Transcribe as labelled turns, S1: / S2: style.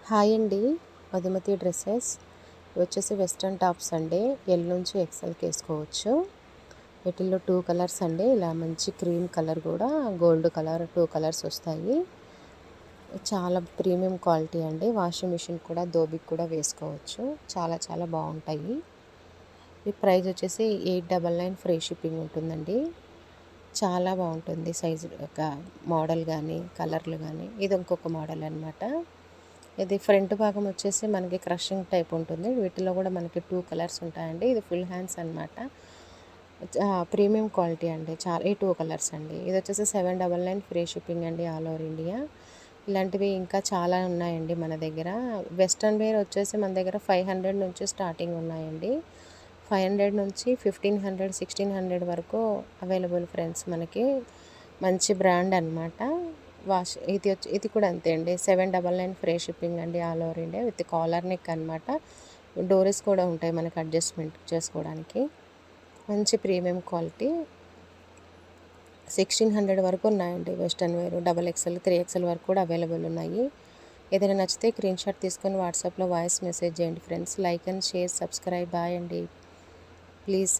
S1: Hi అండి. Madhumati dresses వచ్చేసి western tops అండి. ఎల్ నుంచి ఎక్సెల్కి వేసుకోవచ్చు. వీటిల్లో 2 కలర్స్ అండి. ఇలా మంచి క్రీమ్ కలర్ కూడా గోల్డ్ కలర్ 2 కలర్స్ వస్తాయి. చాలా ప్రీమియం క్వాలిటీ అండి. వాషింగ్ మిషన్ కూడా దోబికి కూడా వేసుకోవచ్చు. చాలా చాలా బాగుంటాయి. ఈ ప్రైస్ వచ్చేసి 899 ఫ్రీ షిప్పింగ్ ఉంటుందండి. చాలా బాగుంటుంది. సైజు మోడల్ కానీ కలర్లు కానీ. ఇది ఇంకొక మోడల్ అనమాట. ఇది ఫ్రంట్ భాగం వచ్చేసి మనకి క్రషింగ్ టైప్ ఉంటుంది. వీటిలో కూడా మనకి 2 కలర్స్ ఉంటాయండి. ఇది ఫుల్ హ్యాండ్స్ అనమాట. ప్రీమియం క్వాలిటీ అండి. చాలా ఈ 2 కలర్స్ అండి. ఇది వచ్చేసి 799 ఫ్రీ షిప్పింగ్ అండి ఆల్ ఓవర్ ఇండియా. ఇలాంటివి ఇంకా చాలా ఉన్నాయండి మన దగ్గర. వెస్ట్రన్ వేర్ వచ్చేసి మన దగ్గర 500 నుంచి స్టార్టింగ్ ఉన్నాయండి. 500 నుంచి 1500 1600 వరకు అవైలబుల్ ఫ్రెండ్స్. మనకి మంచి బ్రాండ్ అనమాట. ఇది కూడా అంతే అండి. 799 ఫ్రీ షిప్పింగ్ అండి all over India. With collar neck అనమాట. డోరీస్ కూడా ఉంటాయి మనకి అడ్జస్ట్మెంట్ చేసుకోవడానికి. మంచి ప్రీమియం క్వాలిటీ. 1600 వరకు ఉన్నాయండి వెస్ట్రన్ వేర్. XXL 3XL వరకు కూడా అవైలబుల్ ఉన్నాయి. ఏదైనా నచ్చితే స్క్రీన్ షాట్ తీసుకొని వాట్సాప్లో వాయిస్ మెసేజ్ చేయండి friends. Like and share, subscribe. Bye అండి. ప్లీజ్.